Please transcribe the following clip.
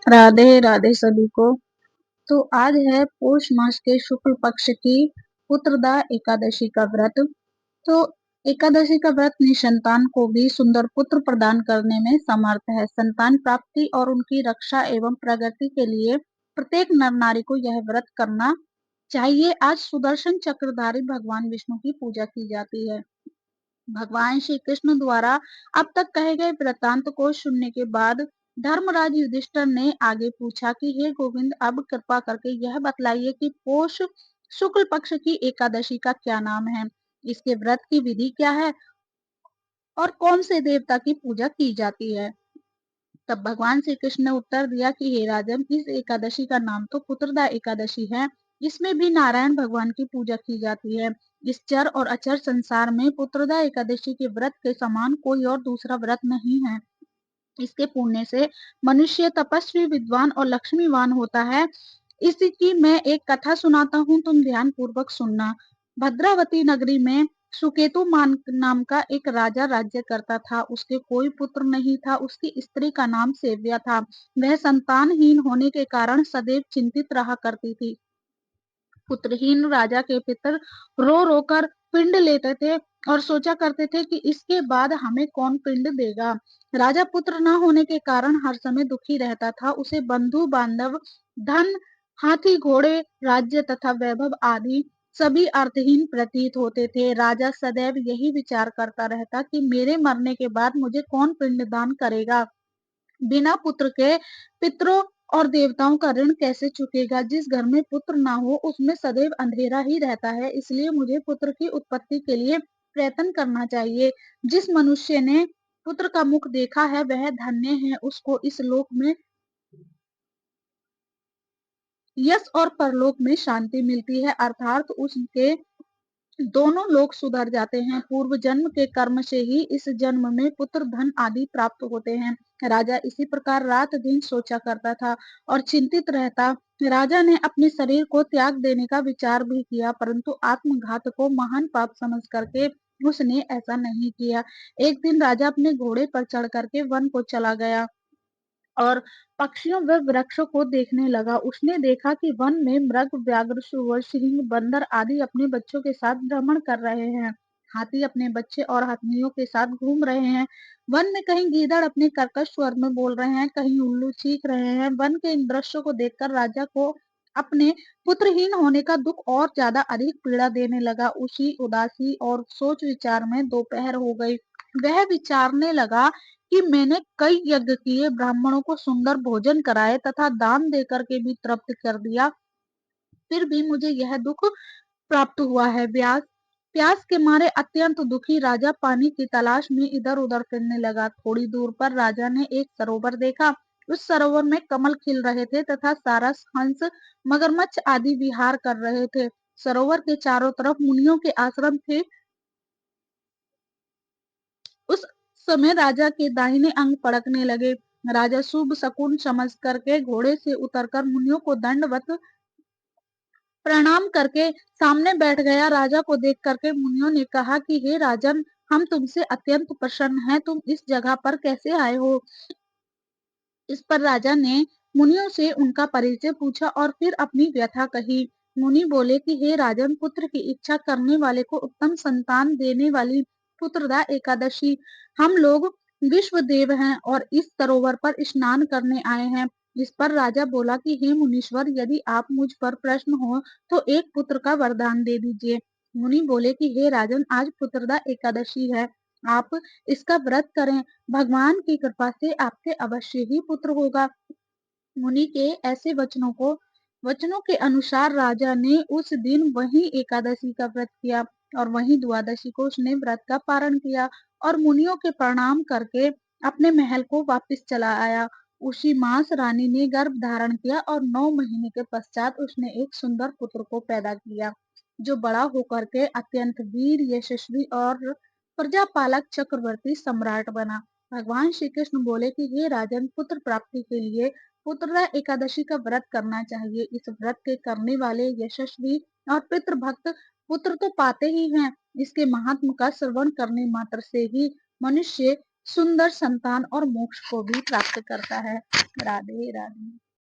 राधे राधे सभी को। तो आज है पौष मास के शुक्ल पक्ष की पुत्रदा एकादशी का व्रत। तो एकादशी का व्रत निसंतान को भी सुंदर पुत्र प्रदान करने में समर्थ है। संतान प्राप्ति और उनकी रक्षा एवं प्रगति के लिए प्रत्येक नर नारी को यह व्रत करना चाहिए। आज सुदर्शन चक्रधारी भगवान विष्णु की पूजा की जाती है। भगवान श्री कृष्ण द्वारा अब तक कहे गए वृत्तांत को सुनने के बाद धर्मराज युधिष्ठिर ने आगे पूछा कि हे गोविंद, अब कृपा करके यह बतलाइए कि पोष शुक्ल पक्ष की एकादशी का क्या नाम है, इसके व्रत की विधि क्या है और कौन से देवता की पूजा की जाती है। तब भगवान श्री कृष्ण ने उत्तर दिया कि हे राजन, इस एकादशी का नाम तो पुत्रदा एकादशी है। इसमें भी नारायण भगवान की पूजा की जाती है। इस चर और अचर संसार में पुत्रदा एकादशी के व्रत के समान कोई और दूसरा व्रत नहीं है। इसके पुण्य से मनुष्य तपस्वी, विद्वान और लक्ष्मीवान होता है। इसकी मैं एक कथा सुनाता हूँ, तुम ध्यान पूर्वक सुनना। भद्रावती नगरी में सुकेतु मान नाम का एक राजा राज्य करता था। उसके कोई पुत्र नहीं था। उसकी स्त्री का नाम सेव्या था। वह संतानहीन होने के कारण सदैव चिंतित रहा करती थी। पुत्रहीन राजा के पितर रो रो कर पिंड लेते थे और सोचा करते थे कि इसके बाद हमें कौन पिंड देगा। राजा पुत्र न होने के कारण हर समय दुखी रहता था। उसे बंधु बांधव, धन, हाथी घोड़े, राज्य तथा वैभव आदि सभी अर्थहीन प्रतीत होते थे। राजा सदैव यही विचार करता रहता कि मेरे मरने के बाद मुझे कौन पिंडदान करेगा। बिना पुत्र के पितरों और देवताओं का ऋण कैसे चुकेगा। जिस घर में पुत्र ना हो उसमें सदैव अंधेरा ही रहता है। इसलिए मुझे पुत्र की उत्पत्ति के लिए प्रयत्न करना चाहिए। जिस मनुष्य ने पुत्र का मुख देखा है वह धन्य है। उसको इस लोक में यश और परलोक में शांति मिलती है, अर्थात उसके दोनों लोग सुधर जाते हैं। पूर्व जन्म के कर्म से ही इस जन्म में पुत्र, धन आदि प्राप्त होते हैं। राजा इसी प्रकार रात दिन सोचा करता था और चिंतित रहता। राजा ने अपने शरीर को त्याग देने का विचार भी किया, परंतु आत्मघात को महान पाप समझ करके उसने ऐसा नहीं किया। एक दिन राजा अपने घोड़े पर चढ़ करके वन को चला गया और पक्षियों व वृक्षों को देखने लगा। उसने देखा कि वन में मृग, व्याघ्र, सुअर, सिंह, बंदर आदि अपने बच्चों के साथ भ्रमण कर रहे हैं। हाथी अपने बच्चे और हथनियों के साथ घूम रहे हैं। वन में कहीं गीदड़ अपने कर्कश स्वर में बोल रहे हैं, कहीं उल्लू चीख रहे हैं। वन के इन दृश्यों को देखकर राजा को अपने पुत्रहीन होने का दुख और ज्यादा अधिक पीड़ा देने लगा। उसी उदासी और सोच विचार में दोपहर हो गई। वह विचारने लगा कि मैंने कई यज्ञ किए, ब्राह्मणों को सुंदर भोजन कराए तथा दान देकर के भी तृप्त कर दिया, फिर भी मुझे यह दुख प्राप्त हुआ है। व्यास प्यास के मारे अत्यंत दुखी राजा पानी की तलाश में इधर उधर फिरने लगा। थोड़ी दूर पर राजा ने एक सरोवर देखा। उस सरोवर में कमल खिल रहे थे तथा सारस, हंस, मगरमच्छ आदि विहार कर रहे थे। सरोवर के चारों तरफ मुनियों के आश्रम थे। उस समय राजा के दाहिने अंग फड़कने लगे। राजा शुभ शकुन समझ करके घोड़े से उतरकर मुनियों को दंडवत प्रणाम करके सामने बैठ गया। राजा को देख करके मुनियों ने कहा कि हे राजन, हम तुमसे अत्यंत प्रसन्न हैं। तुम इस जगह पर कैसे आए हो। इस पर राजा ने मुनियों से उनका परिचय पूछा और फिर अपनी व्यथा कही। मुनि बोले कि हे राजन, पुत्र की इच्छा करने वाले को उत्तम संतान देने वाली पुत्रदा एकादशी हम लोग विश्व देव हैं और इस सरोवर पर स्नान करने आए हैं। इस पर राजा बोला कि हे मुनीश्वर, यदि आप मुझ पर प्रश्न हो तो एक पुत्र का वरदान दे दीजिए। मुनि बोले कि हे राजन, आज पुत्रदा एकादशी है, आप इसका व्रत करें। भगवान की कृपा से आपके अवश्य ही पुत्र होगा। मुनि के ऐसे वचनों के अनुसार राजा ने उस दिन वही एकादशी का व्रत किया और वही द्वादशी को उसने व्रत का पारण किया और मुनियों के प्रणाम करके अपने महल को वापस चला आया। उसी मास रानी ने गर्भ धारण किया और 9 महीने के पश्चात उसने एक सुंदर पुत्र को पैदा किया, जो बड़ा होकर के अत्यंत वीर, यशस्वी और प्रजापालक चक्रवर्ती सम्राट बना। भगवान श्री कृष्ण बोले कि हे राजन, पुत्र प्राप्ति के लिए पुत्रदा एकादशी का व्रत करना चाहिए। इस व्रत के करने वाले यशस्वी और पितृभक्त पुत्र तो पाते ही हैं। इसके महात्म का श्रवण करने मात्र से ही मनुष्य सुंदर संतान और मोक्ष को भी प्राप्त करता है। राधे राधे।